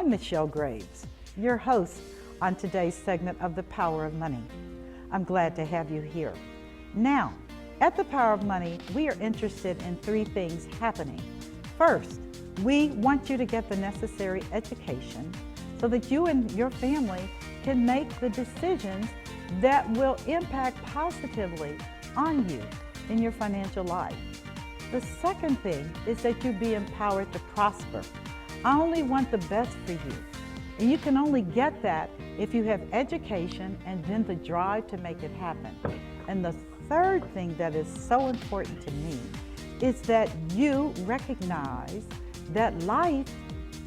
I'm Michelle Graves, your host on today's segment of The Power of Money. I'm glad to have you here. Now, at The Power of Money, we are interested in three things happening. First, we want you to get the necessary education so that you and your family can make the decisions that will impact positively on you in your financial life. The second thing is that you be empowered to prosper. I only want the best for you. And you can only get that if you have education and then the drive to make it happen. And the third thing that is so important to me is that you recognize that life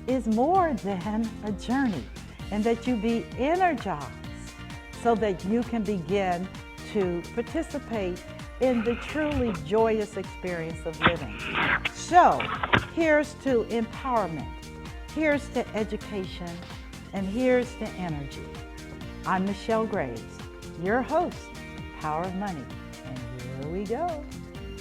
is more than a journey and that you be energized so that you can begin to participate in the truly joyous experience of living. So here's to empowerment, here's to education, and here's to energy. I'm Michelle Graves, your host, Power of Money, and here we go.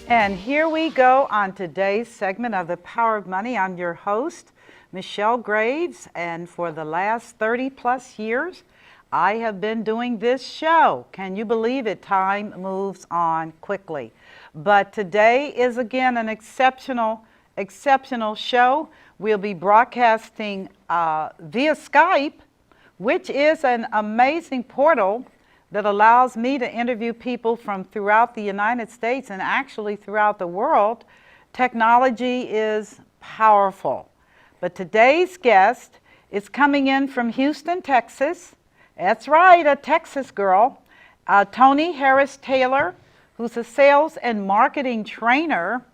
And here we go on today's segment of The Power of Money. I'm your host, Michelle Graves, and for the last 30 plus years, I have been doing this show. Can you believe it? Time moves on quickly. But today is again an exceptional show. We'll be broadcasting via Skype, which is an amazing portal that allows me to interview people from throughout the United States and actually throughout the world. Technology is powerful. But today's guest is coming in from Houston, Texas. That's right, a Texas girl, Toni Harris-Taylor, who's a sales and marketing trainer,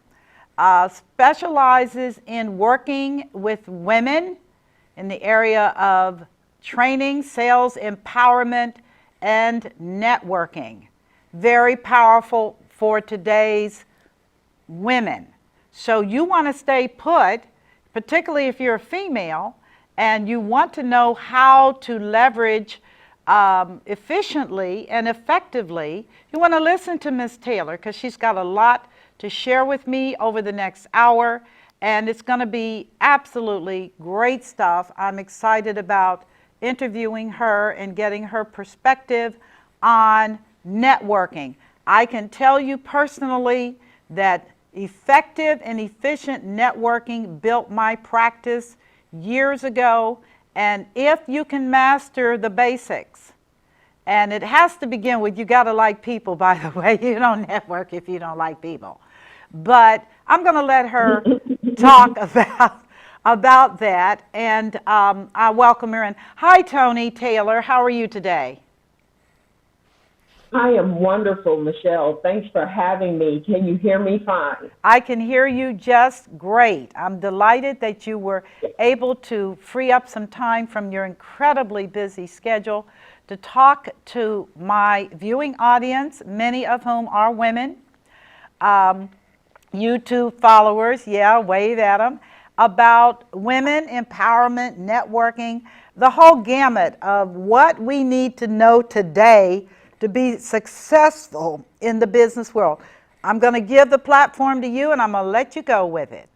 specializes in working with women in the area of training, sales, empowerment, and networking. Very powerful for today's women. So you want to stay put, particularly if you're a female, and you want to know how to leverage efficiently and effectively. You want to listen to Ms. Taylor because she's got a lot to share with me over the next hour, and it's going to be absolutely great stuff. I'm excited about interviewing her and getting her perspective on networking. I can tell you personally that effective and efficient networking built my practice years ago. And if you can master the basics, and it has to begin with, you got to like people, by the way. You don't network if you don't like people. But I'm going to let her talk about that, and I welcome her in. Hi, Toni Taylor. How are you today? I am wonderful, Michelle. Thanks for having me. Can you hear me fine? I can hear you just great. I'm delighted that you were able to free up some time from your incredibly busy schedule to talk to my viewing audience, many of whom are women, YouTube followers, yeah, wave at them, about women empowerment, networking, the whole gamut of what we need to know today to be successful in the business world. I'm going to give the platform to you, and I'm going to let you go with it.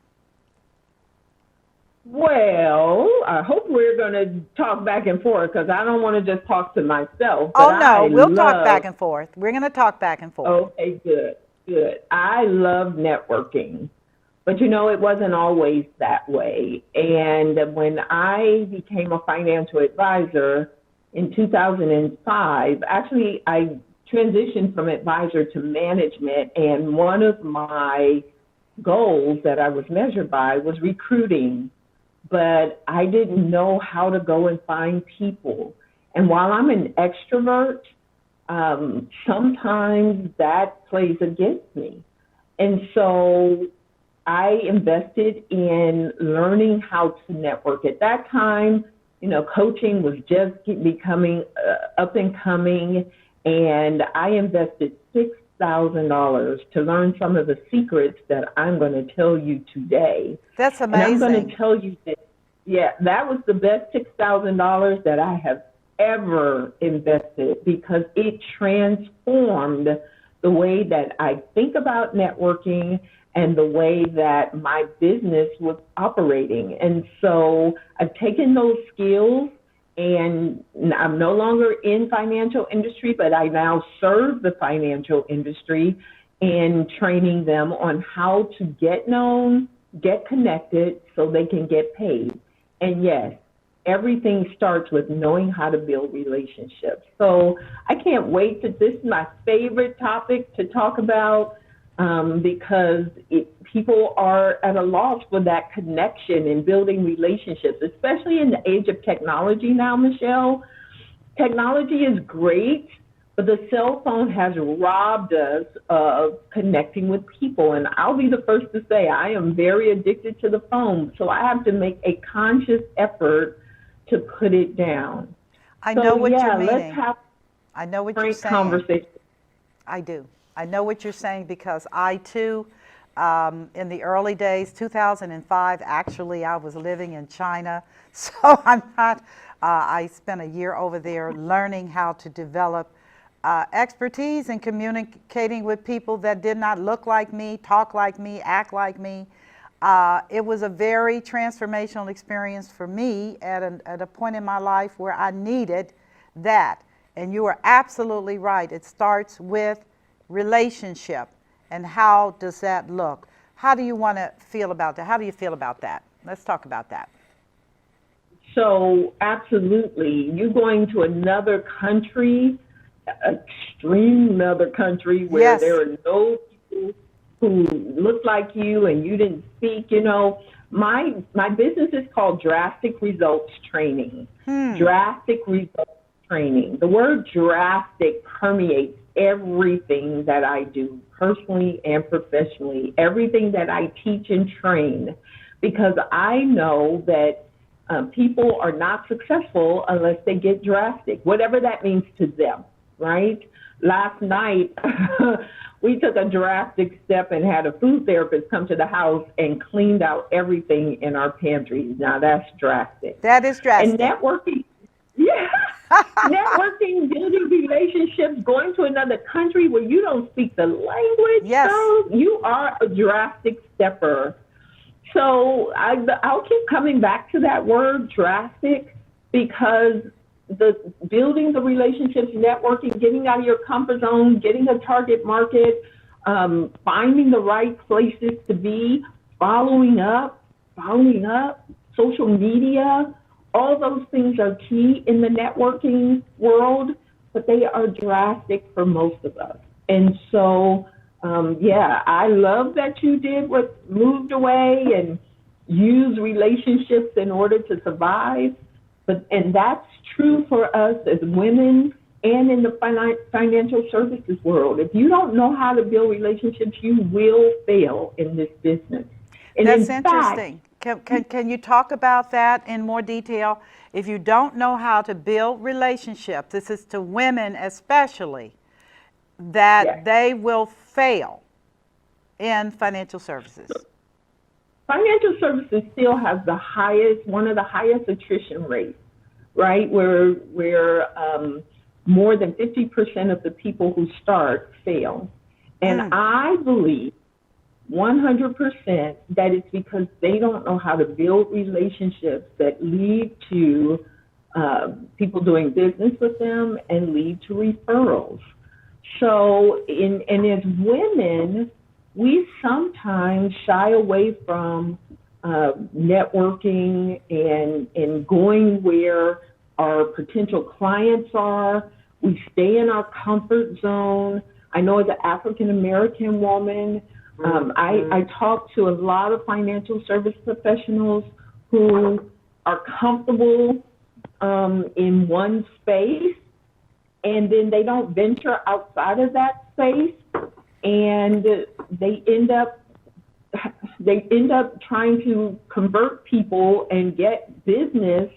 Well, I hope we're going to talk back and forth because I don't want to just talk to myself. Oh, no, we'll talk back and forth. We're going to talk back and forth. Okay, good. I love networking, but you know, it wasn't always that way. And when I became a financial advisor, in 2005, actually, I transitioned from advisor to management, and one of my goals that I was measured by was recruiting, but I didn't know how to go and find people. And while I'm an extrovert, sometimes that plays against me. And so I invested in learning how to network. At that time, you know, coaching was just becoming up and coming, and I invested $6,000 to learn some of the secrets that I'm going to tell you today. That's amazing. And I'm going to tell you that, yeah, that was the best $6,000 that I have ever invested because it transformed the way that I think about networking and the way that my business was operating. And so I've taken those skills, and I'm no longer in financial industry, but I now serve the financial industry in training them on how to get known, get connected so they can get paid. And yes, everything starts with knowing how to build relationships. So I can't wait this is my favorite topic to talk about, because people are at a loss for that connection and building relationships, especially in the age of technology now, Michelle. Technology is great, but the cell phone has robbed us of connecting with people. And I'll be the first to say I am very addicted to the phone, so I have to make a conscious effort to put it down. I know what you're meaning. Let's have I know what you're saying. Conversation. I do. I know what you're saying, because I too, in the early days, 2005, actually, I was living in China. So I'm not, I spent a year over there learning how to develop expertise in communicating with people that did not look like me, talk like me, act like me. It was a very transformational experience for me at a point in my life where I needed that. And you are absolutely right. It starts with relationship. And how does that look? How do you want to feel about that? How do you feel about that? Let's talk about that. So absolutely, you going to another country, extreme another country where Yes. there are no people who look like you and you didn't speak. You know, my business is called Drastic Results Training. Drastic Results Training. The word drastic permeates everything that I do, personally and professionally, everything that I teach and train, because I know that people are not successful unless they get drastic, whatever that means to them, right? Last night, we took a drastic step and had a food therapist come to the house and cleaned out everything in our pantries. Now that's drastic. That is drastic. And networking, yeah. Networking, building relationships, going to another country where you don't speak the language. Yes. So you are a drastic stepper. So I'll keep coming back to that word drastic, because the building the relationships, networking, getting out of your comfort zone, getting a target market, finding the right places to be, following up, social media, all those things are key in the networking world, but they are drastic for most of us. And so, I love that you did what moved away and use relationships in order to survive. And that's true for us as women and in the financial services world. If you don't know how to build relationships, you will fail in this business. And that's in interesting. Fact, can you talk about that in more detail? If you don't know how to build relationships, this is to women especially, that Yes. they will fail in financial services. Financial services still has one of the highest attrition rates, right? Where more than 50% of the people who start fail. And I believe 100% that it's because they don't know how to build relationships that lead to people doing business with them and lead to referrals. So, and as women, we sometimes shy away from networking and going where our potential clients are. We stay in our comfort zone. I know as an African American woman, I talk to a lot of financial service professionals who are comfortable in one space, and then they don't venture outside of that space, and they end up trying to convert people and get business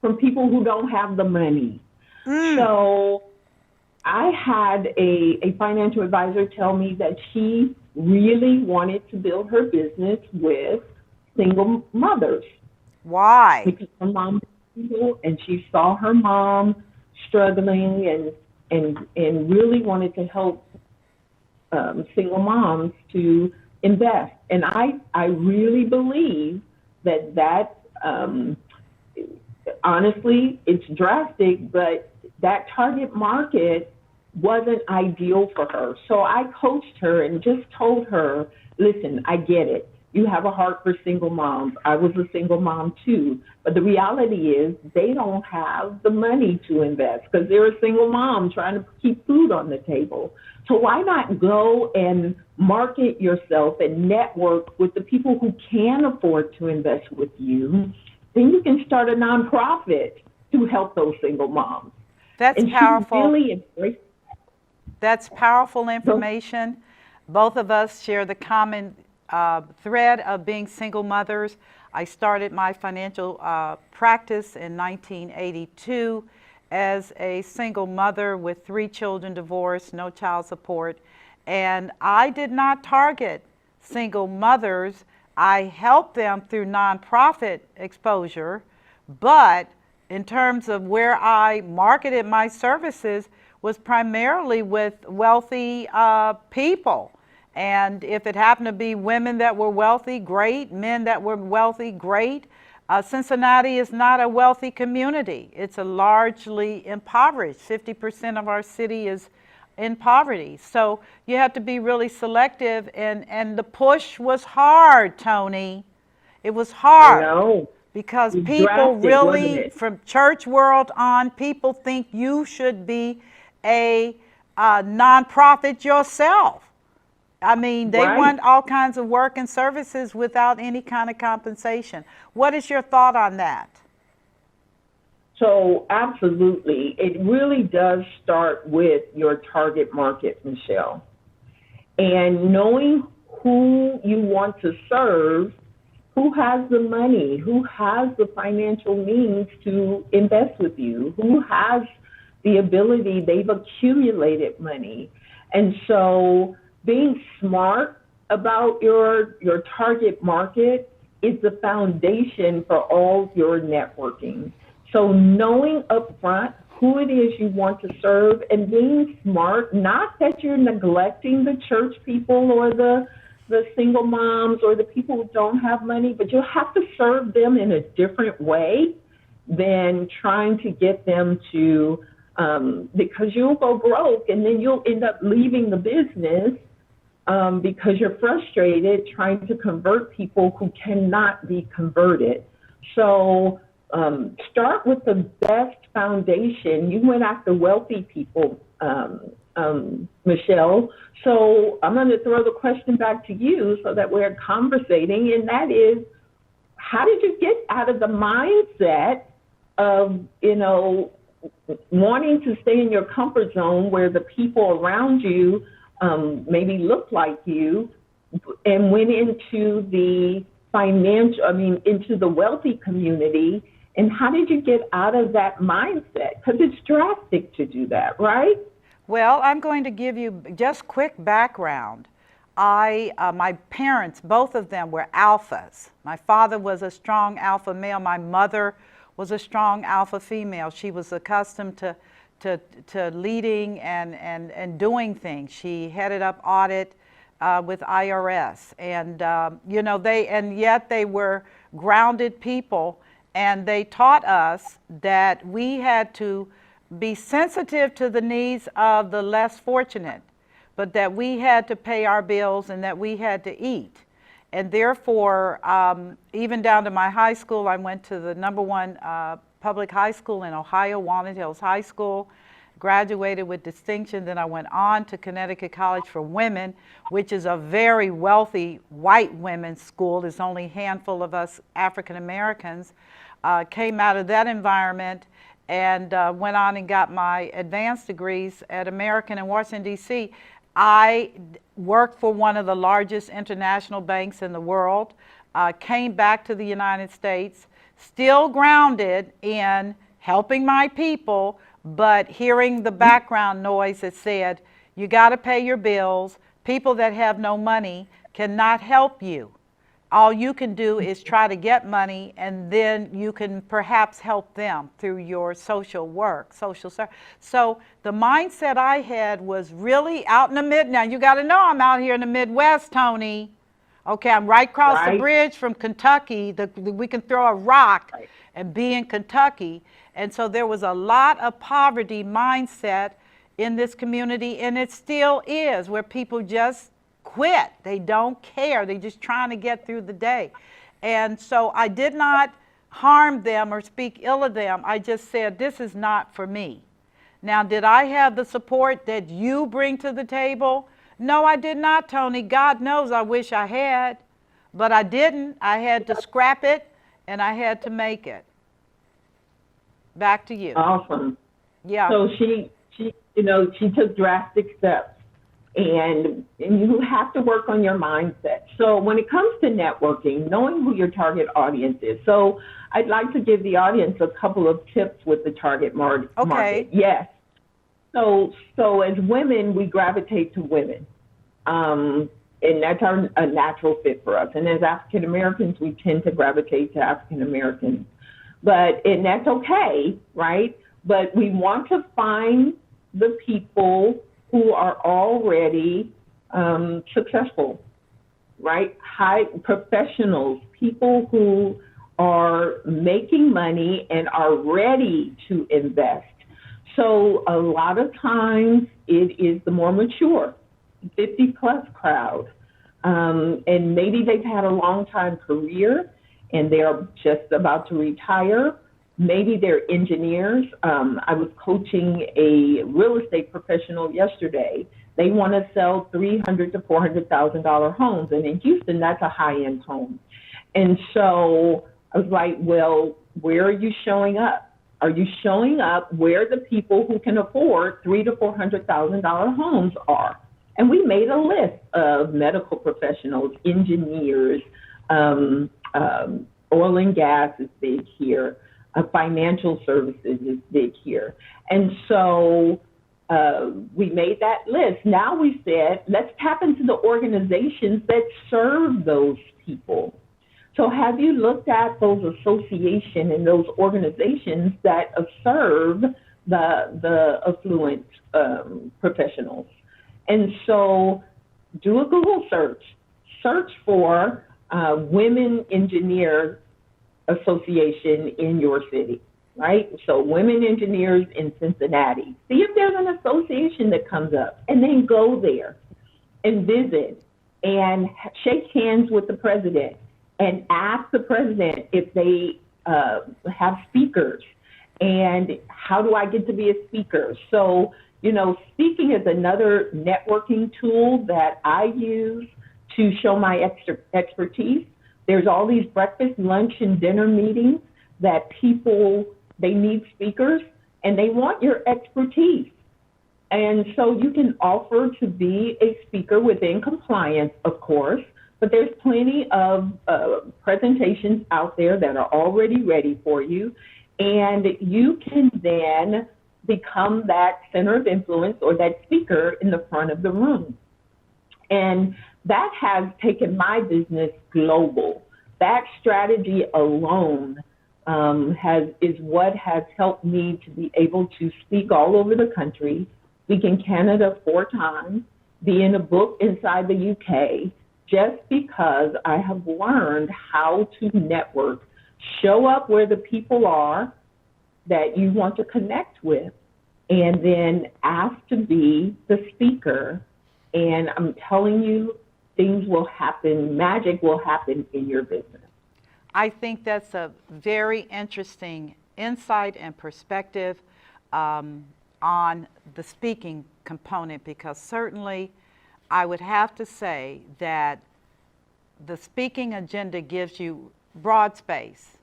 from people who don't have the money. So I had a financial advisor tell me that she really wanted to build her business with single mothers. Why? Because her mom was single, and she saw her mom struggling and really wanted to help single moms to invest. And I really believe that honestly, it's drastic, but that target market wasn't ideal for her. So I coached her and just told her, listen, I get it. You have a heart for single moms. I was a single mom too. But the reality is they don't have the money to invest because they're a single mom trying to keep food on the table. So why not go and market yourself and network with the people who can afford to invest with you? Then you can start a nonprofit to help those single moms. That's And powerful. she really embraced. That's powerful information. Both of us share the common thread of being single mothers. I started my financial practice in 1982 as a single mother with 3 children, divorced, no child support. And I did not target single mothers. I helped them through nonprofit exposure, but in terms of where I marketed my services was primarily with wealthy people. And if it happened to be women that were wealthy, great. Men that were wealthy, great. Cincinnati is not a wealthy community. It's a largely impoverished. 50% of our city is in poverty. So you have to be really selective. And the push was hard, Toni. It was hard. I know. Because It was people drastic, really, wasn't it? from church world on, people think you should be a nonprofit yourself. I mean, they Right. want all kinds of work and services without any kind of compensation. What is your thought on that? So absolutely, it really does start with your target market, Michelle. And knowing who you want to serve, who has the money, who has the financial means to invest with you, who has the ability, they've accumulated money. And so being smart about your target market is the foundation for all your networking. So knowing upfront who it is you want to serve and being smart, not that you're neglecting the church people or the single moms or the people who don't have money, but you'll have to serve them in a different way than trying to get them to, because you'll go broke and then you'll end up leaving the business because you're frustrated trying to convert people who cannot be converted. So start with the best foundation. You went after wealthy people, Michelle. So I'm going to throw the question back to you so that we're conversating, and that is, how did you get out of the mindset of, wanting to stay in your comfort zone where the people around you maybe look like you, and went into the into the wealthy community? And how did you get out of that mindset? Because it's drastic to do that, right? Well, I'm going to give you just quick background. My parents, both of them were alphas. My father was a strong alpha male. My mother was a strong alpha female. She was accustomed to leading and doing things. She headed up audit with IRS, and yet they were grounded people, and they taught us that we had to be sensitive to the needs of the less fortunate, but that we had to pay our bills and that we had to eat. And therefore, even down to my high school, I went to the #1 public high school in Ohio, Walnut Hills High School, graduated with distinction. Then I went on to Connecticut College for Women, which is a very wealthy white women's school. There's only a handful of us African Americans. Came out of that environment and went on and got my advanced degrees at American in Washington, D.C. I worked for one of the largest international banks in the world, came back to the United States, still grounded in helping my people, but hearing the background noise that said, you got to pay your bills. People that have no money cannot help you. All you can do is try to get money, and then you can perhaps help them through your social work, social service. So the mindset I had was really out in the now you got to know I'm out here in the Midwest, Toni. Okay, I'm right across the right? bridge from Kentucky. We can throw a rock Right. and be in Kentucky. And so there was a lot of poverty mindset in this community, and it still is, where people just quit. They don't care. They're just trying to get through the day. And so I did not harm them or speak ill of them. I just said, this is not for me. Now, did I have the support that you bring to the table? No, I did not, Toni. God knows I wish I had, but I didn't. I had to scrap it and I had to make it. Back to you. Awesome. Yeah. So she she took drastic steps, and you have to work on your mindset. So when it comes to networking, knowing who your target audience is. So I'd like to give the audience a couple of tips with the target market. Okay. Yes. So as women, we gravitate to women, and that's a natural fit for us. And as African Americans, we tend to gravitate to African Americans, and that's okay, right? But we want to find the people who are already successful, right? High professionals, people who are making money and are ready to invest. So a lot of times it is the more mature, 50 plus crowd. And maybe they've had a long time career and they're just about to retire. Maybe they're engineers. I was coaching a real estate professional yesterday. They want to sell $300,000 to $400,000 homes, and in Houston, that's a high-end home. And so I was like, well, where are you showing up? Are you showing up where the people who can afford $300,000 to $400,000 homes are? And we made a list of medical professionals, engineers, oil and gas is big here. Financial services is big here. And so we made that list. Now we said, let's tap into the organizations that serve those people. So have you looked at those associations and those organizations that serve the affluent professionals? And so do a Google search. Search for Women Engineers Association in your city, right? So Women Engineers in Cincinnati. See if there's an association that comes up, and then go there and visit and shake hands with the president and ask the president if they have speakers and how do I get to be a speaker. So, speaking is another networking tool that I use to show my expertise. There's all these breakfast, lunch, and dinner meetings that they need speakers, and they want your expertise. And so you can offer to be a speaker within compliance, of course, but there's plenty of presentations out there that are already ready for you, and you can then become that center of influence or that speaker in the front of the room. And that has taken my business global. That strategy alone is what has helped me to be able to speak all over the country, speak in Canada 4 times, be in a book inside the UK, just because I have learned how to network, show up where the people are that you want to connect with, and then ask to be the speaker. And I'm telling you, things will happen, magic will happen in your business. I think that's a very interesting insight and perspective on the speaking component, because certainly I would have to say that the speaking agenda gives you broad space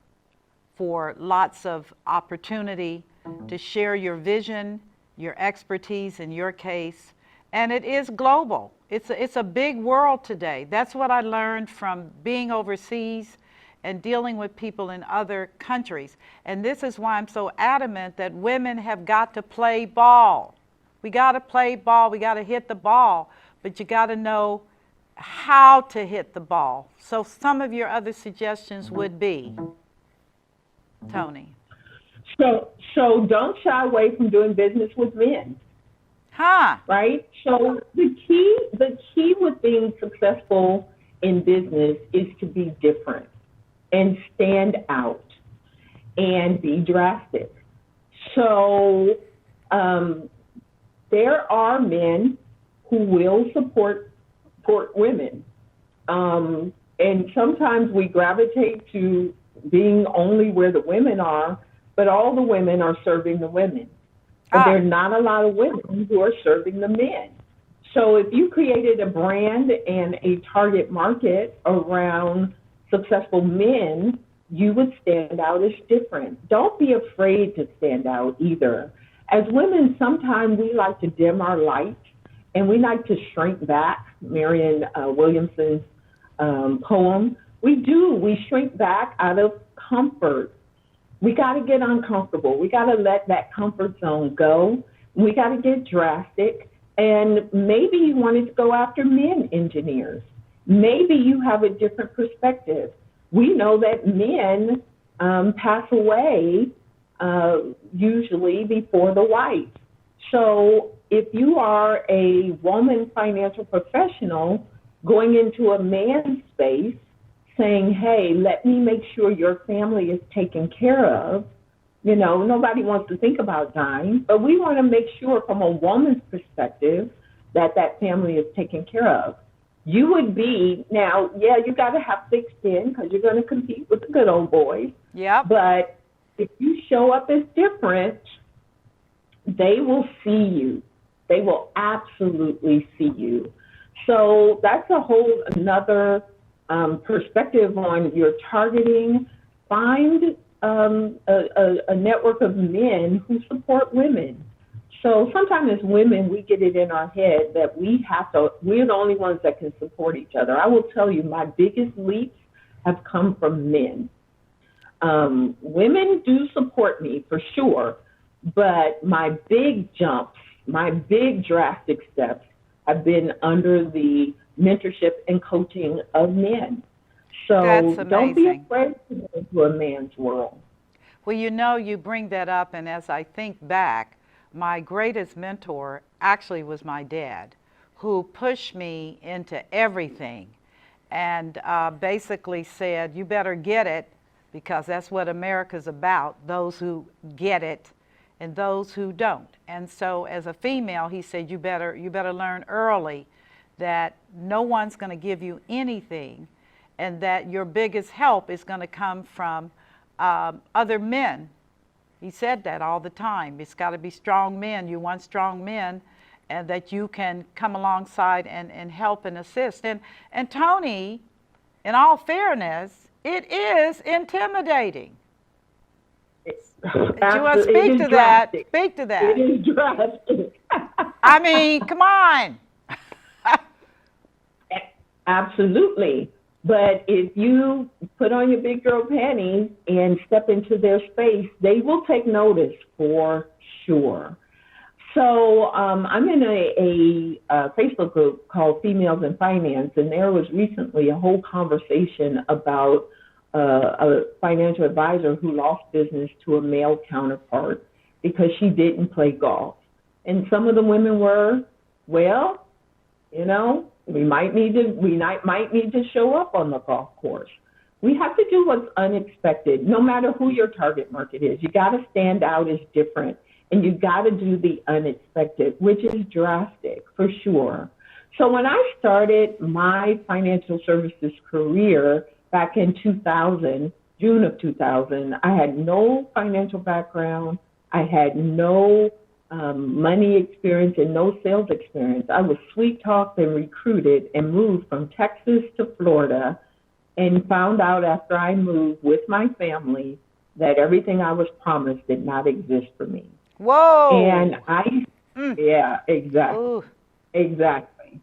for lots of opportunity to share your vision, your expertise in your case, and it is global. It's a big world today. That's what I learned from being overseas and dealing with people in other countries. And this is why I'm so adamant that women have got to play ball. We got to play ball. We got to hit the ball, but you got to know how to hit the ball. So some of your other suggestions would be, Toni. So don't shy away from doing business with men. Huh. Right? So the key with being successful in business is to be different and stand out and be drastic. So there are men who will support women. And sometimes we gravitate to being only where the women are, but all the women are serving the women. But there are not a lot of women who are serving the men. So if you created a brand and a target market around successful men, you would stand out as different. Don't be afraid to stand out either. As women, sometimes we like to dim our light and we like to shrink back. Marianne Williamson's poem. We shrink back out of comfort. We got to get uncomfortable. We got to let that comfort zone go. We got to get drastic. And maybe you wanted to go after men engineers. Maybe you have a different perspective. We know that men pass away usually before the wife. So if you are a woman financial professional going into a man's space saying, hey, let me make sure your family is taken care of, you know, nobody wants to think about dying, but we want to make sure from a woman's perspective that that family is taken care of. You would be, now, yeah, you got to have thick skin because you're going to compete with the good old boys. Yeah. But if you show up as different, they will see you. They will absolutely see you. So that's a whole another perspective on your targeting. Find a network of men who support women. So sometimes as women, we get it in our head that we're the only ones that can support each other. I will tell you, my biggest leaps have come from men. Women do support me for sure, but my big jumps, my big drastic steps have been under the mentorship and coaching of men. So don't be afraid to go into a man's world. Well, you know, you bring that up, and as I think back, my greatest mentor actually was my dad, who pushed me into everything and basically said, you better get it, because that's what America's about, those who get it and those who don't. And so as a female, he said, you better learn early that no one's going to give you anything, and that your biggest help is going to come from other men. He said that all the time. It's got to be strong men. You want strong men, and that you can come alongside and help and assist. And Toni, in all fairness, it is intimidating. Do you want to speak to that? Speak to that. It is drastic. I mean, come on. Absolutely. But if you put on your big girl panties and step into their space, they will take notice for sure. So I'm in a Facebook group called Females in Finance, and there was recently a whole conversation about a financial advisor who lost business to a male counterpart because she didn't play golf. And some of the women were, well, you know, we might need to show up on the golf course. We have to do what's unexpected, no matter who your target market is. You got to stand out as different, and you got to do the unexpected, which is drastic for sure. So when I started my financial services career back in 2000, June of 2000, I had no financial background. I had no money experience and no sales experience. I was sweet talked and recruited and moved from Texas to Florida, and found out after I moved with my family that everything I was promised did not exist for me. Whoa. And yeah, exactly. Ooh. Exactly.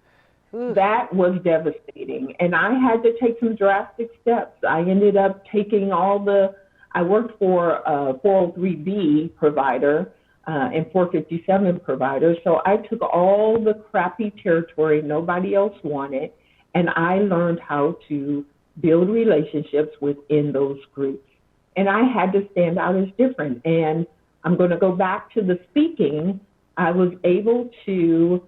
Ooh. That was devastating. And I had to take some drastic steps. I ended up taking I worked for a 403B provider and 457 provider. So I took all the crappy territory nobody else wanted, and I learned how to build relationships within those groups. And I had to stand out as different. And I'm going to go back to the speaking. I was able to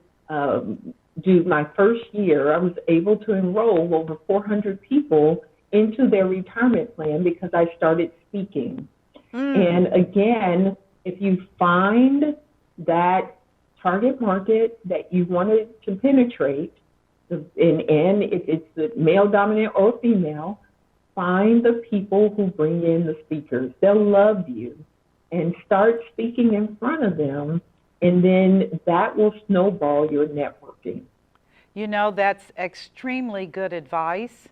my first year, I was able to enroll over 400 people into their retirement plan because I started speaking. And again, if you find that target market that you wanted to penetrate, and if it's the male dominant or female, find the people who bring in the speakers. They'll love you, and start speaking in front of them, and then that will snowball your networking. You know, that's extremely good advice.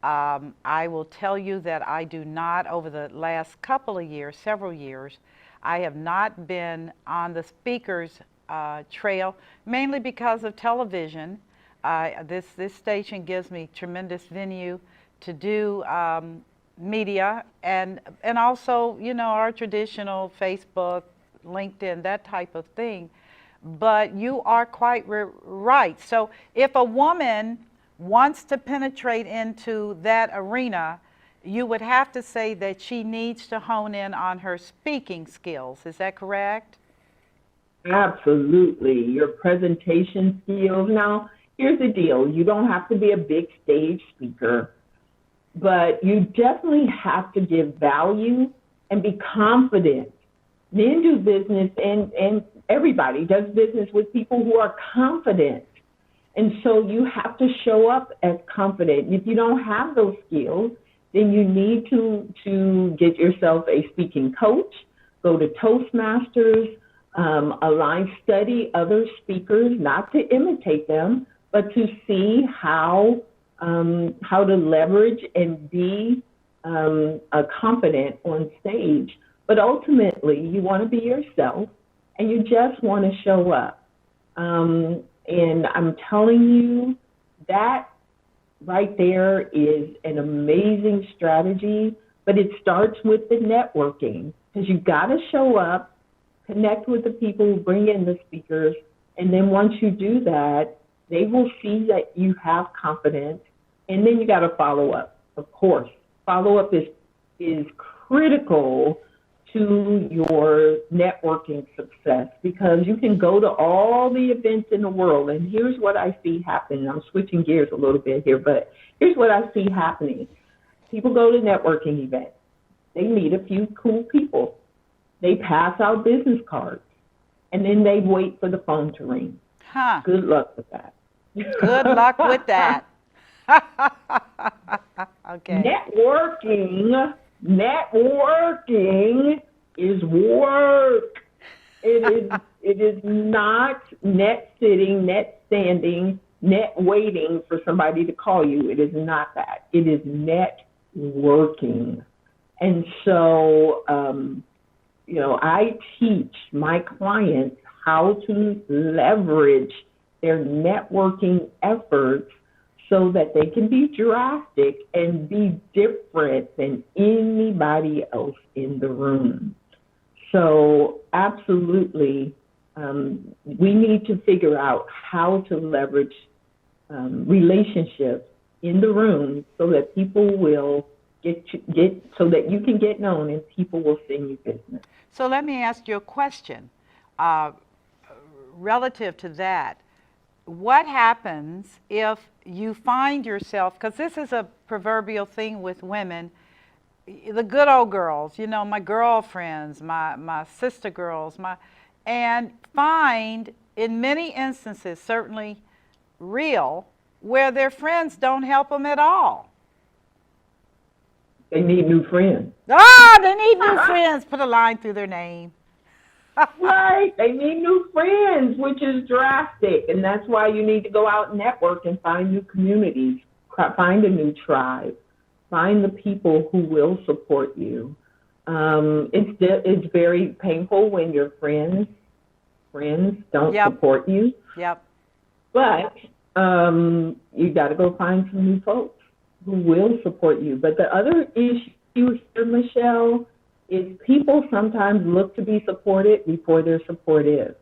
I will tell you that I do not, over the last couple of years, several years, I have not been on the speakers trail, mainly because of television. This station gives me tremendous venue to do media, and also, you know, our traditional Facebook, LinkedIn, that type of thing. But you are quite right. So if a woman wants to penetrate into that arena, you would have to say that she needs to hone in on her speaking skills. Is that correct? Absolutely. Your presentation skills. Now, here's the deal. You don't have to be a big stage speaker, but you definitely have to give value and be confident. Men do business, and everybody does business with people who are confident. And so you have to show up as confident. If you don't have those skills, then you need to get yourself a speaking coach, go to Toastmasters, study other speakers, not to imitate them, but to see how to leverage and be confident on stage. But ultimately, you want to be yourself, and you just want to show up. And I'm telling you, that right there is an amazing strategy, but it starts with the networking, because you got to show up, connect with the people who bring in the speakers, and then once you do that, they will see that you have confidence, and then you got to follow up. Of course, follow up is critical to your networking success, because you can go to all the events in the world, and here's what I see happening. I'm switching gears a little bit here, but here's what I see happening. People go to networking events. They meet a few cool people. They pass out business cards, and then they wait for the phone to ring. Good luck with that. Good luck with that. Okay. Networking is work. It is not net sitting, net standing, net waiting for somebody to call you. It is not that. It is networking. And so, I teach my clients how to leverage their networking efforts so that they can be drastic and be different than anybody else in the room. So absolutely, we need to figure out how to leverage relationships in the room so that people will so that you can get known and people will send you business. So let me ask you a question relative to that. What happens if you find yourself, because this is a proverbial thing with women, the good old girls, my girlfriends, my sister girls, and find in many instances, certainly real, where their friends don't help them at all. They need new friends. They need new friends. Put a line through their name. Right. They need new friends, which is drastic. And that's why you need to go out and network and find new communities, find a new tribe, find the people who will support you. It's very painful when your friends don't support you. Yep. But you got to go find some new folks who will support you. But the other issue here, Michelle, is people sometimes look to be supported before they're supportive.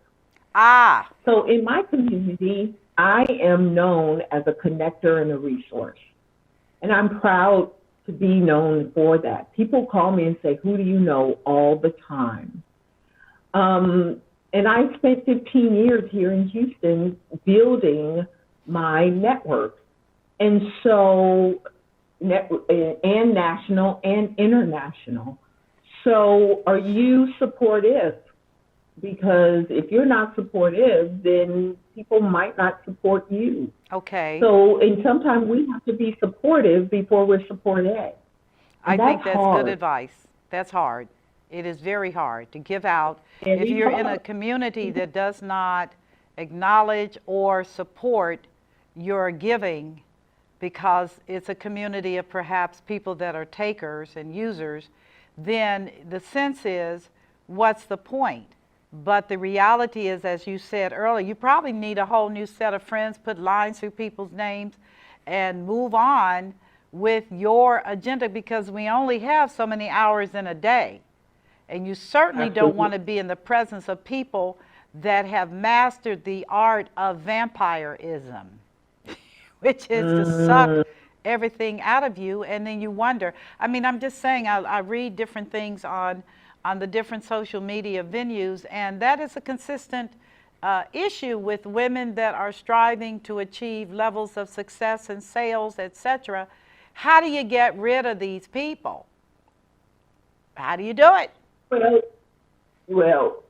So in my community, I am known as a connector and a resource. And I'm proud to be known for that. People call me and say, who do you know, all the time. And I spent 15 years here in Houston building my network. And so, and national and international. So are you supportive? Because if you're not supportive, then people might not support you. Okay. So, and sometimes we have to be supportive before we're supported. I think that's hard. good advice. That's hard. It is very hard to give out. It If is you're in a hard. community that does not acknowledge or support your giving, because it's a community of perhaps people that are takers and users, then the sense is, what's the point? But the reality is, as you said earlier, you probably need a whole new set of friends, put lines through people's names, and move on with your agenda, because we only have so many hours in a day. And you certainly don't want to be in the presence of people that have mastered the art of vampirism, which is to suck everything out of you, and then you wonder. I mean, I'm just saying, I read different things on the different social media venues, and that is a consistent issue with women that are striving to achieve levels of success in sales, etc. How do you get rid of these people? How do you do it? Well,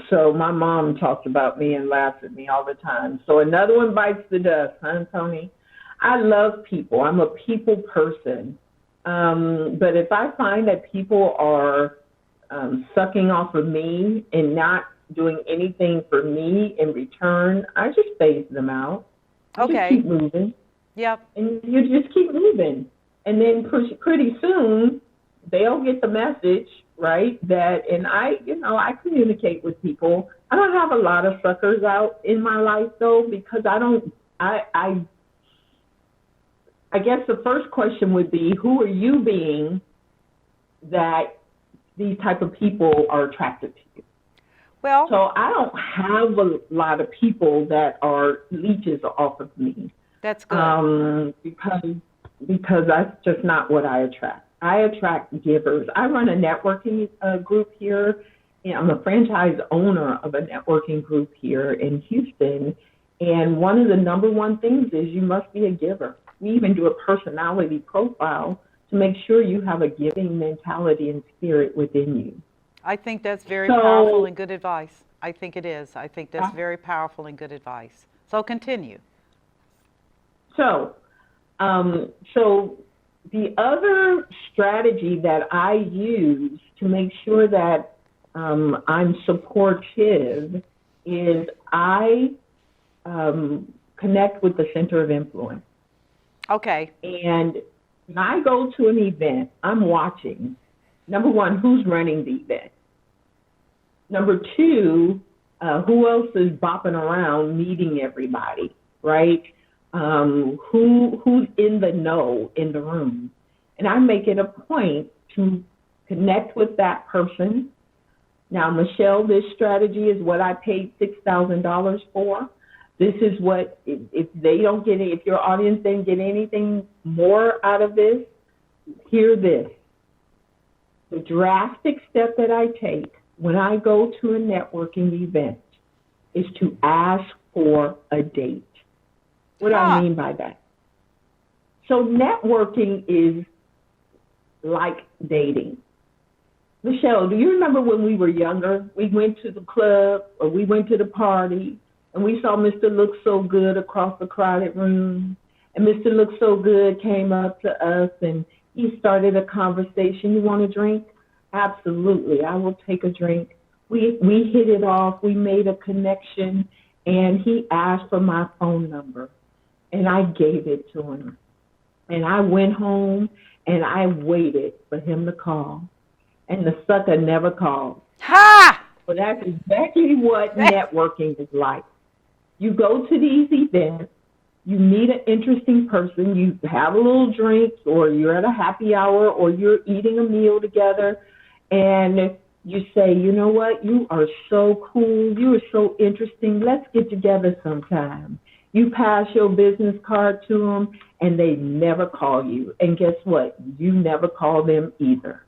so my mom talks about me and laughs at me all the time. So another one bites the dust, huh, Toni? I love people. I'm a people person. But if I find that people are sucking off of me and not doing anything for me in return, I just phase them out. Okay. Just keep moving. Yep. And you just keep moving. And then pretty soon they'll get the message, right? That, and I communicate with people. I don't have a lot of suckers out in my life though, because I guess the first question would be, who are you being that these type of people are attracted to you? Well, so I don't have a lot of people that are leeches off of me. That's good. Because that's just not what I attract. I attract givers. I run a networking group here. I'm a franchise owner of a networking group here in Houston. And one of the number one things is you must be a giver. We even do a personality profile to make sure you have a giving mentality and spirit within you. I think that's very powerful and good advice. I think it is. I think that's very powerful and good advice. So continue. So the other strategy that I use to make sure that I'm supportive is I connect with the center of influence. Okay. And when I go to an event, I'm watching, number one, who's running the event. Number two, who else is bopping around meeting everybody, right? Who's in the know in the room. And I make it a point to connect with that person. Now, Michelle, this strategy is what I paid $6,000 for. This is what, if they don't get it, if your audience didn't get anything more out of this, hear this. The drastic step that I take when I go to a networking event is to ask for a date. What do I mean by that? So networking is like dating. Michelle, do you remember when we were younger, we went to the club or we went to the party and we saw Mr. Look So Good across the crowded room, and Mr. Look So Good came up to us and he started a conversation. You want a drink? Absolutely, I will take a drink. We hit it off, we made a connection, and he asked for my phone number, and I gave it to him. And I went home and I waited for him to call, and the sucker never called. Ha! Well, that's exactly what networking is like. You go to these events, you meet an interesting person, you have a little drink, or you're at a happy hour, or you're eating a meal together, and you say, you know what, you are so cool, you are so interesting, let's get together sometime. You pass your business card to them, and they never call you. And guess what? You never call them either.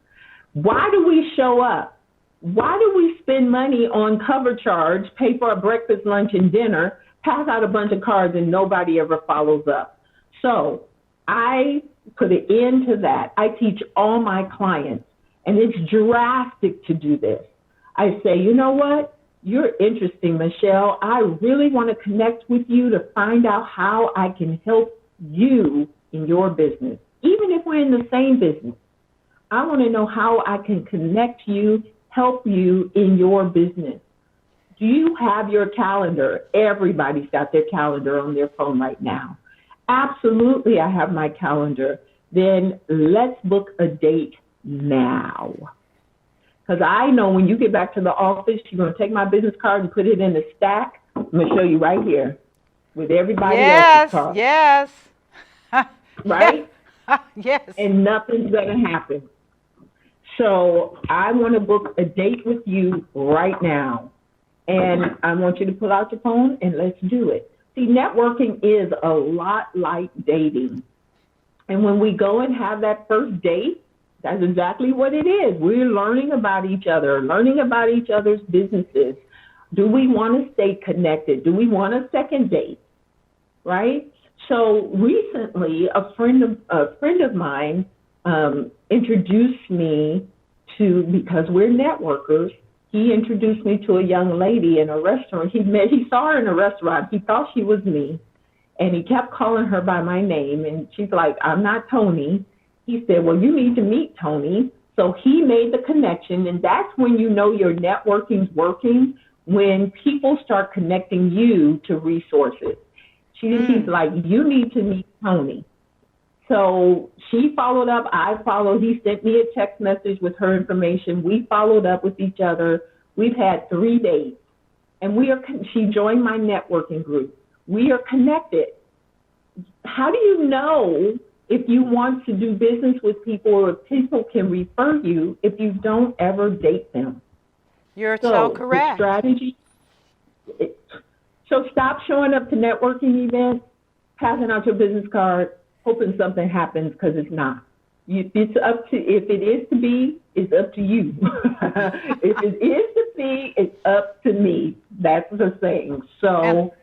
Why do we show up? Why do we spend money on cover charge, pay for our breakfast, lunch, and dinner, pass out a bunch of cards and nobody ever follows up. So I put an end to that. I teach all my clients, and it's drastic to do this. I say, you know what? You're interesting, Michelle. I really want to connect with you to find out how I can help you in your business. Even if we're in the same business, I want to know how I can connect you, help you in your business. Do you have your calendar? Everybody's got their calendar on their phone right now. Absolutely, I have my calendar. Then let's book a date now. Because I know when you get back to the office, you're going to take my business card and put it in the stack. I'm going to show you right here with everybody else's card. Yes. Right? Yes. And nothing's going to happen. So I want to book a date with you right now. And I want you to pull out your phone and let's do it. See, networking is a lot like dating. And when we go and have that first date, that's exactly what it is. We're learning about each other, learning about each other's businesses. Do we want to stay connected? Do we want a second date? Right? So recently, a friend of mine introduced me to, because we're networkers, he introduced me to a young lady in a restaurant. He saw her in a restaurant. He thought she was me, and he kept calling her by my name. And she's like, I'm not Toni. He said, well, you need to meet Toni. So he made the connection, and that's when you know your networking's working, when people start connecting you to resources. He's like, you need to meet Toni. So she followed up, I followed, he sent me a text message with her information. We followed up with each other. We've had 3 dates, and she joined my networking group. We are connected. How do you know if you want to do business with people or if people can refer you if you don't ever date them? You're so correct. The strategy, so stop showing up to networking events, passing out your business card, hoping something happens, because it's not. It's up to, if it is to be, it's up to you. If it is to be, it's up to me. That's the saying. So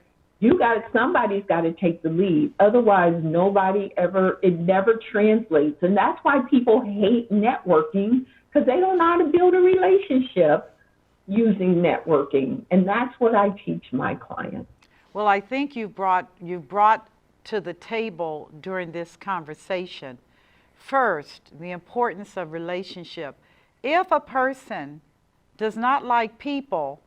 somebody's got to take the lead. Otherwise, it never translates. And that's why people hate networking, because they don't know how to build a relationship using networking. And that's what I teach my clients. Well, I think you brought to the table during this conversation, first, the importance of relationship. If a person does not like people,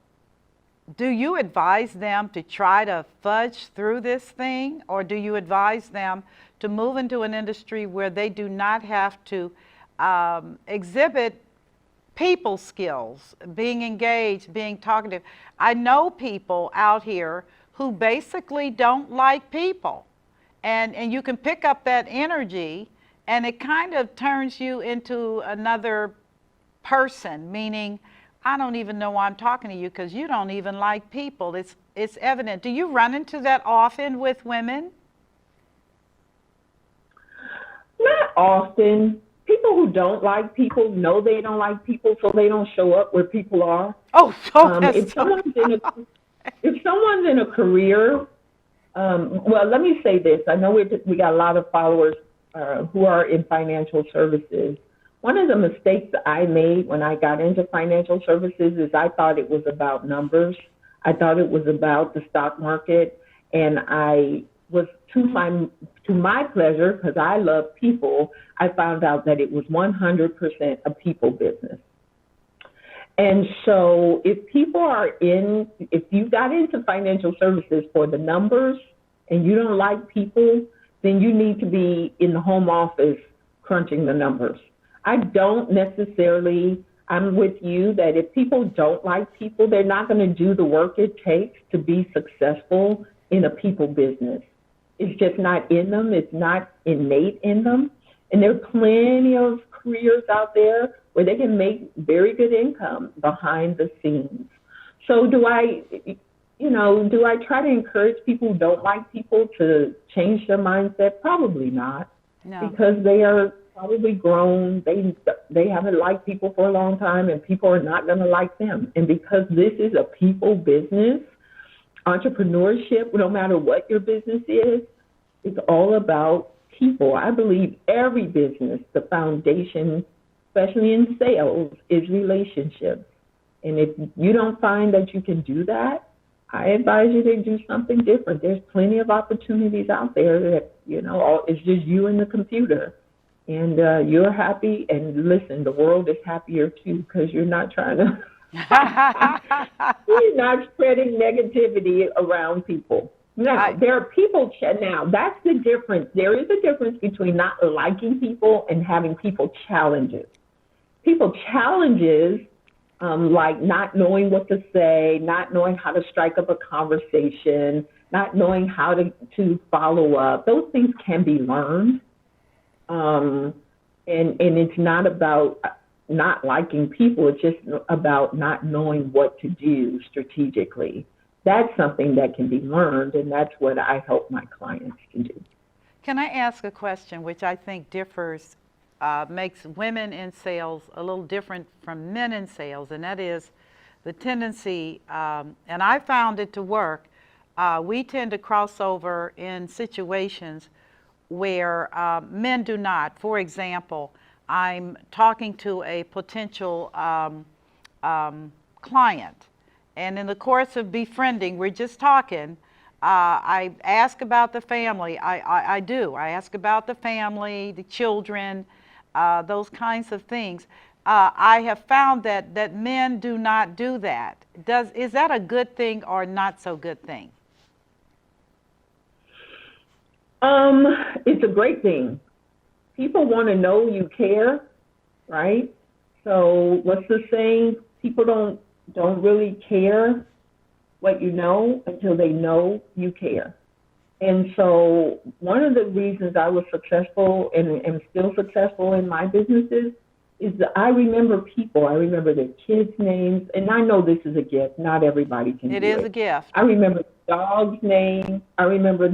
do you advise them to try to fudge through this thing, or do you advise them to move into an industry where they do not have to exhibit people skills, being engaged, being talkative? I know people out here who basically don't like people. And you can pick up that energy, and it kind of turns you into another person, meaning, I don't even know why I'm talking to you because you don't even like people. It's evident. Do you run into that often with women? Not often. People who don't like people know they don't like people, so they don't show up where people are. If someone's in a career, well, let me say this. I know we got a lot of followers who are in financial services. One of the mistakes I made when I got into financial services is I thought it was about numbers. I thought it was about the stock market, and I was, to my pleasure, because I love people, I found out that it was 100% a people business. And so if you got into financial services for the numbers and you don't like people, then you need to be in the home office crunching the numbers. I'm with you that if people don't like people, they're not going to do the work it takes to be successful in a people business. It's just not in them. It's not innate in them. And there are plenty of careers out there where they can make very good income behind the scenes. So do I try to encourage people who don't like people to change their mindset? Probably not. No. Because they are probably grown. They haven't liked people for a long time, and people are not going to like them. And because this is a people business, entrepreneurship, no matter what your business is, it's all about people. I believe every business, the foundation, especially in sales, is relationships. And if you don't find that you can do that, I advise you to do something different. There's plenty of opportunities out there that, it's just you and the computer. And you're happy. And listen, the world is happier too, because you're not trying to, you're not spreading negativity around people. Now, there are people, now that's the difference. There is a difference between not liking people and having people challenges. People challenges, like not knowing what to say, not knowing how to strike up a conversation, not knowing how to follow up. Those things can be learned. And it's not about not liking people. It's just about not knowing what to do strategically. That's something that can be learned, and that's what I help my clients to do. Can I ask a question which I think differs, makes women in sales a little different from men in sales, and that is the tendency, and I found it to work, we tend to cross over in situations where men do not. For example, I'm talking to a potential client, and in the course of befriending, we're just talking, I ask about the family. I do. I ask about the family, the children, those kinds of things. I have found that men do not do that. Is that a good thing or not so good thing? It's a great thing. People want to know you care, right? So what's the saying? People don't really care what you know until they know you care. And so one of the reasons I was successful and am still successful in my businesses is that I remember people. I remember their kids' names, and I know this is a gift. Not everybody can do it. It is a gift. I remember the dog's name. I remember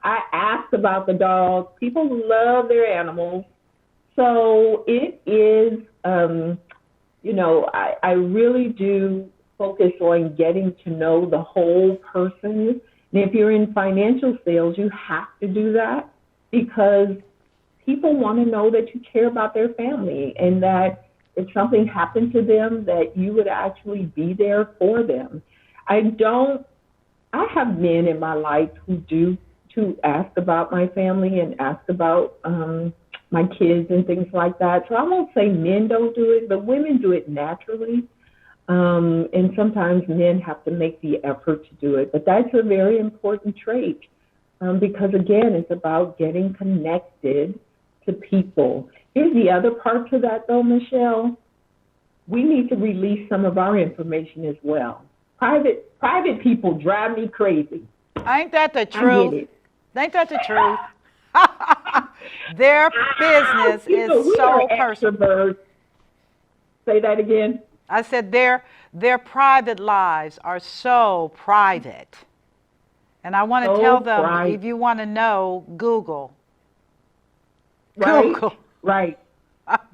I asked about the dog. People love their animals. So it is, I really do focus on getting to know the whole person. And if you're in financial sales, you have to do that because people want to know that you care about their family and that if something happened to them, that you would actually be there for them. I have men in my life who do to ask about my family and ask about my kids and things like that. So I won't say men don't do it, but women do it naturally. And sometimes men have to make the effort to do it. But that's a very important trait because, again, it's about getting connected to people. Here's the other part to that, though, Michelle. We need to release some of our information as well. Private people drive me crazy. Ain't that the truth? Ain't that the truth? Their business is so personal. Say that again. I said their private lives are so private. And I want to tell them, if you want to know, Google. Right, Google. Right.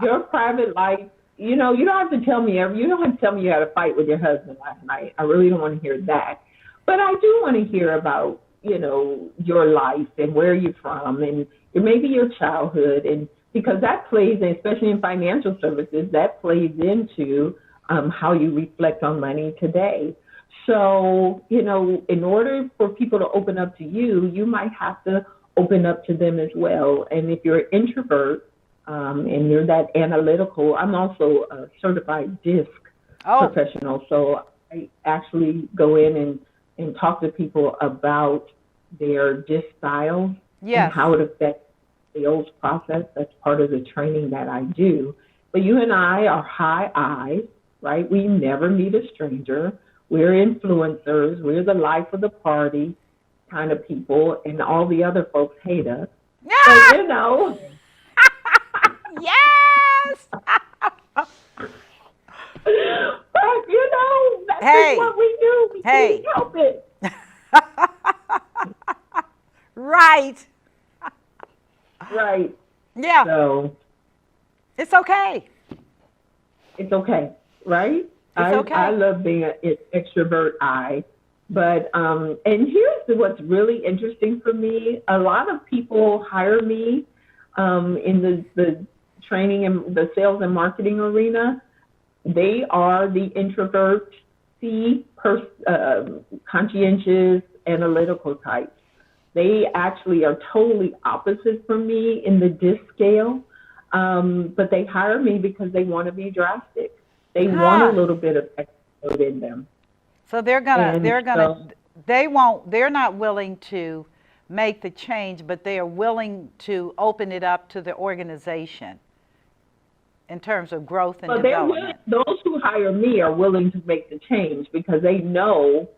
Your private life, you don't have to tell me you don't have to tell me you had a fight with your husband last night. I really don't want to hear that. But I do want to hear about, your life and where you're from and maybe your childhood. And because that plays, especially in financial services, that plays into how you reflect on money today. So, in order for people to open up to you, you might have to open up to them as well. And if you're an introvert and you're that analytical, I'm also a certified DISC professional. So I actually go in and talk to people about their DISC styles and how it affects the sales process. That's part of the training that I do. But you and I are high I, right? We never meet a stranger. We're influencers. We're the life of the party kind of people, and all the other folks hate us. Yeah! But, Yes! But, that's what we do. We can't help it. Right. Right. Yeah. So it's okay. It's okay, right? It's okay. I love being an extrovert. But and what's really interesting for me. A lot of people hire me in the training and the sales and marketing arena. They are the introvert, conscientious, analytical types. They actually are totally opposite from me in the DISC scale, but they hire me because they want to be drastic. They want a little bit of extrovert in them. So they're not willing to make the change, but they are willing to open it up to the organization in terms of growth and development. Those who hire me are willing to make the change because they know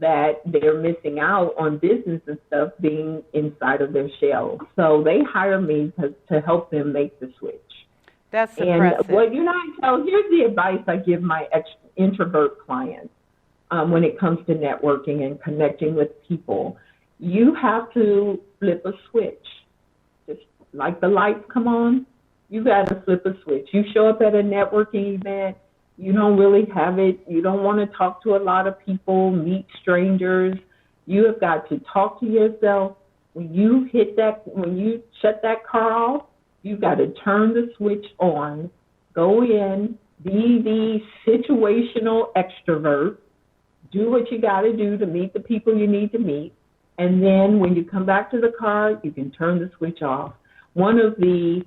that they're missing out on business and stuff being inside of their shell. So they hire me to help them make the switch. That's impressive. And here's the advice I give my introvert clients when it comes to networking and connecting with people. You have to flip a switch. Just like the lights come on, you got to flip a switch. You show up at a networking event, you don't really have it. You don't want to talk to a lot of people, meet strangers. You have got to talk to yourself. When you shut that car off, you've got to turn the switch on, go in, be the situational extrovert, do what you got to do to meet the people you need to meet. And then when you come back to the car, you can turn the switch off. One of the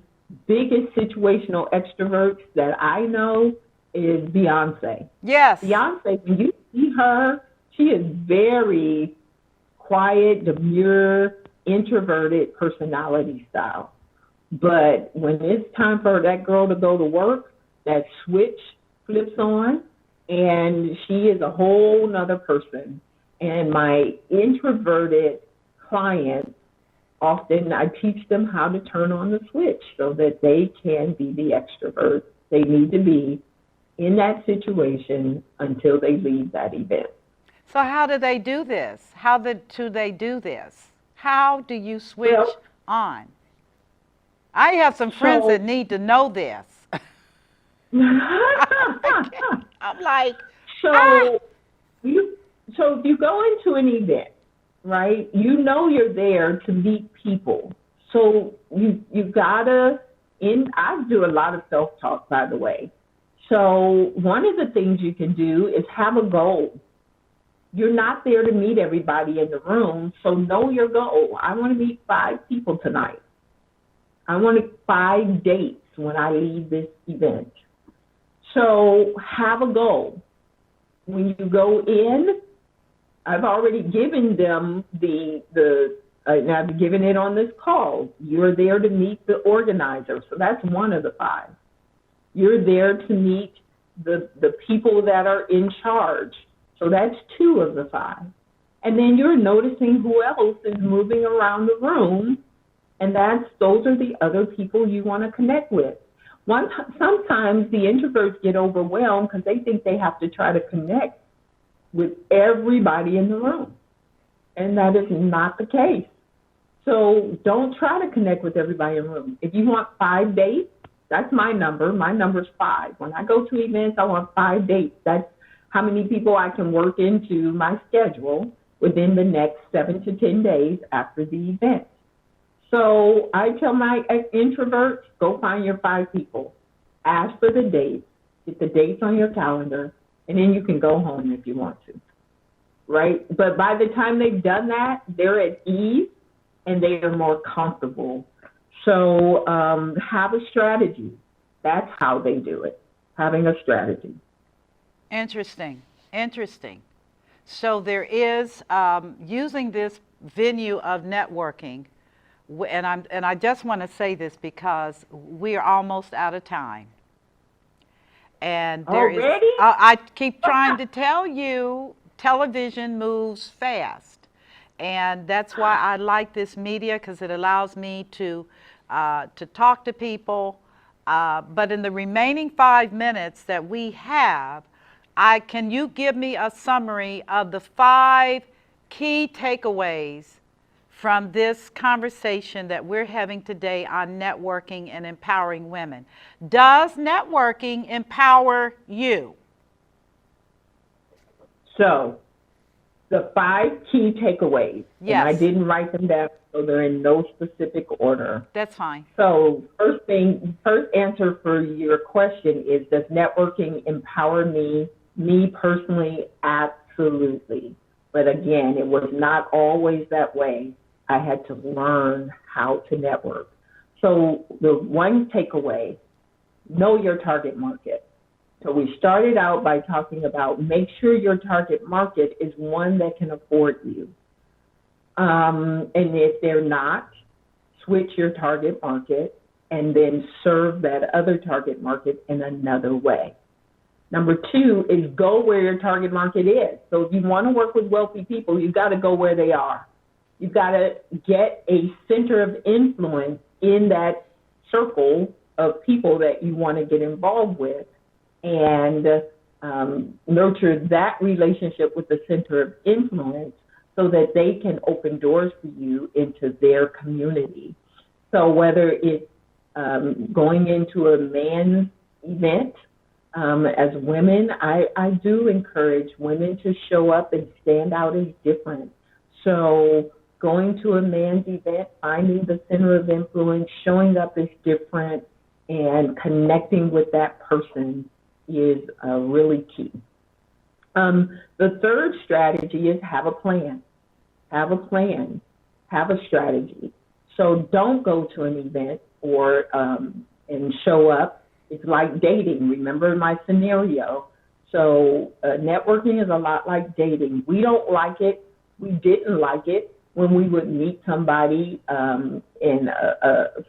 biggest situational extroverts that I know is Beyonce. Yes. Beyonce, when you see her, she is very quiet, demure, introverted personality style. But when it's time for that girl to go to work, that switch flips on, and she is a whole nother person. And my introverted clients, often I teach them how to turn on the switch so that they can be the extrovert they need to be in that situation until they leave that event. So how do they do this? How do they do this? How do you switch on? I have some friends that need to know this. I'm like, if you go into an event, right, you know you're there to meet people. So you gotta, I do a lot of self-talk, by the way. So one of the things you can do is have a goal. You're not there to meet everybody in the room, so know your goal. I want to meet 5 people tonight. I want 5 dates when I leave this event. So have a goal. When you go in, I've already given them and I've given it on this call. You're there to meet the organizer, so that's one of the 5. You're there to meet the people that are in charge, so that's 2 of the 5. And then you're noticing who else is moving around the room, and those are the other people you want to connect with. Sometimes the introverts get overwhelmed because they think they have to try to connect with everybody in the room, and that is not the case. So don't try to connect with everybody in the room. If you want 5 dates, that's my number. My number's 5. When I go to events, I want 5 dates. That's how many people I can work into my schedule within the next 7 to 10 days after the event. So I tell my introverts, go find your 5 people. Ask for the dates. Get the dates on your calendar, and then you can go home if you want to, right? But by the time they've done that, they're at ease and they are more comfortable. So have a strategy. That's how they do it, having a strategy. Interesting. So there is using this venue of networking, and I just want to say this because we are almost out of time. And I keep trying to tell you, television moves fast. And that's why I like this media, because it allows me to talk to people. But in the remaining 5 minutes that we have, can you give me a summary of the 5 key takeaways from this conversation that we're having today on networking and empowering women? Does networking empower you? So The 5 key takeaways. Yes. And I didn't write them down, so they're in no specific order. That's fine. So first answer for your question is, does networking empower me personally? Absolutely. But again, it was not always that way. I had to learn how to network. So the one takeaway, know your target market. So we started out by talking about make sure your target market is one that can afford you. And if they're not, switch your target market and then serve that other target market in another way. Number 2 is go where your target market is. So if you want to work with wealthy people, you've got to go where they are. You've got to get a center of influence in that circle of people that you want to get involved with, and nurture that relationship with the center of influence so that they can open doors for you into their community. So whether it's going into a man's event, as women, I do encourage women to show up and stand out as different. So going to a man's event, finding the center of influence, showing up as different, and connecting with that person is really key. The third strategy is have a plan. Have a plan. Have a strategy. So don't go to an event or and show up. It's like dating. Remember my scenario. So networking is a lot like dating. We don't like it. We didn't like it when we would meet somebody and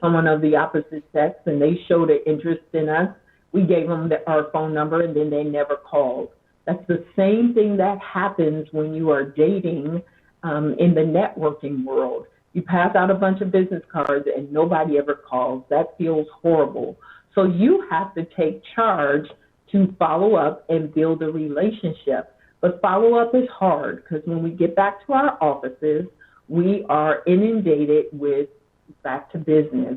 someone of the opposite sex, and they showed an interest in us. We gave them our phone number, and then they never called. That's the same thing that happens when you are dating in the networking world. You pass out a bunch of business cards, and nobody ever calls. That feels horrible. So you have to take charge to follow up and build a relationship. But follow up is hard because when we get back to our offices, we are inundated with back to business.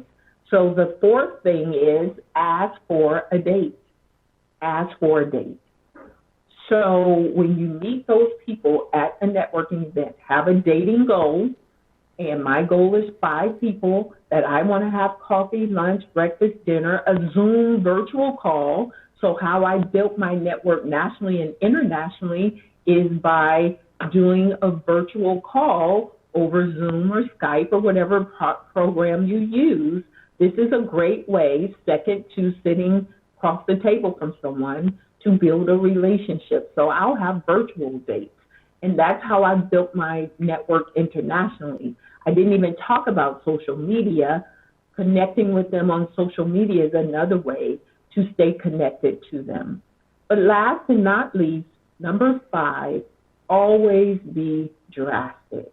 So the fourth thing is ask for a date. Ask for a date. So when you meet those people at a networking event, have a dating goal. And my goal is 5 people that I want to have coffee, lunch, breakfast, dinner, a Zoom virtual call. So how I built my network nationally and internationally is by doing a virtual call over Zoom or Skype or whatever program you use. This is a great way, second to sitting across the table from someone, to build a relationship. So I'll have virtual dates. And that's how I built my network internationally. I didn't even talk about social media. Connecting with them on social media is another way to stay connected to them. But last and not least, number 5, always be drastic.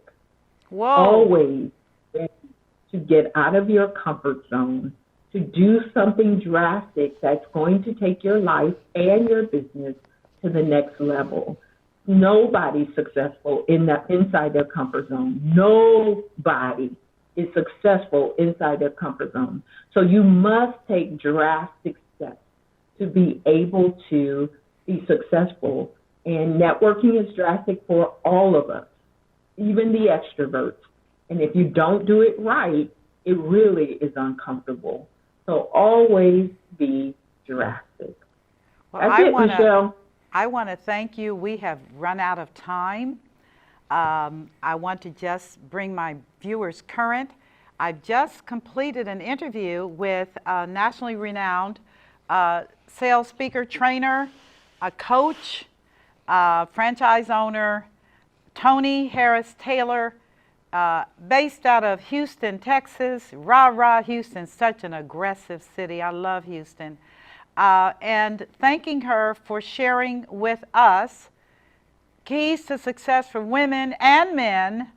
Whoa. Always to get out of your comfort zone, to do something drastic that's going to take your life and your business to the next level. Nobody's successful inside their comfort zone. Nobody is successful inside their comfort zone. So you must take drastic steps to be able to be successful. And networking is drastic for all of us, even the extroverts. And if you don't do it right, it really is uncomfortable. So always be drastic. Well, That's it, Michelle. I want to thank you. We have run out of time. I want to just bring my viewers current. I've just completed an interview with a nationally renowned sales speaker, trainer, a coach, franchise owner, Toni Harris-Taylor, based out of Houston, Texas. Rah, Houston, such an aggressive city. I love Houston. And thanking her for sharing with us keys to success for women and men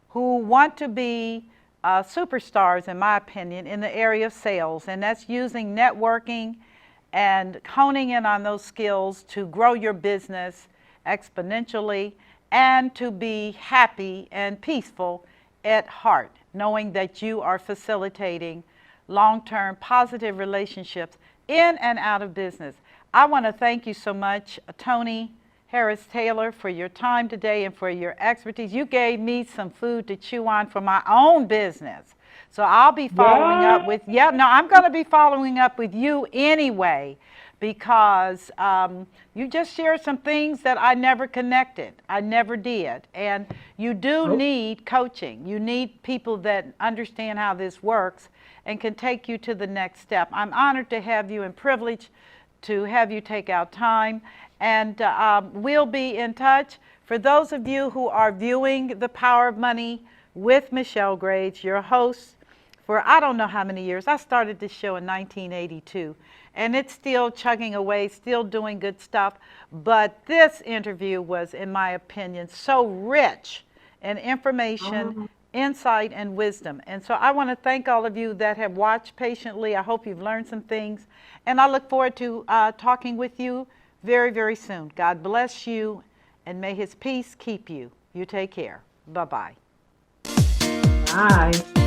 who want to be superstars, in my opinion, in the area of sales. And that's using networking and honing in on those skills to grow your business exponentially and to be happy and peaceful at heart, knowing that you are facilitating long-term positive relationships in and out of business. I want to thank you so much, Toni Harris-Taylor, for your time today and for your expertise. You gave me some food to chew on for my own business. So I'll be following up with, I'm going to be following up with you anyway, because you just shared some things that I never connected. I never did. And you do need coaching. You need people that understand how this works and can take you to the next step. I'm honored to have you and privileged to have you take out time. And we'll be in touch. For those of you who are viewing The Power of Money with Michelle Grades, your host for I don't know how many years. I started this show in 1982, and it's still chugging away, still doing good stuff. But this interview was, in my opinion, so rich in information, insight, and wisdom. And so I want to thank all of you that have watched patiently. I hope you've learned some things, and I look forward to talking with you very, very soon. God bless you, and may His peace keep you. You take care. Bye-bye. Bye.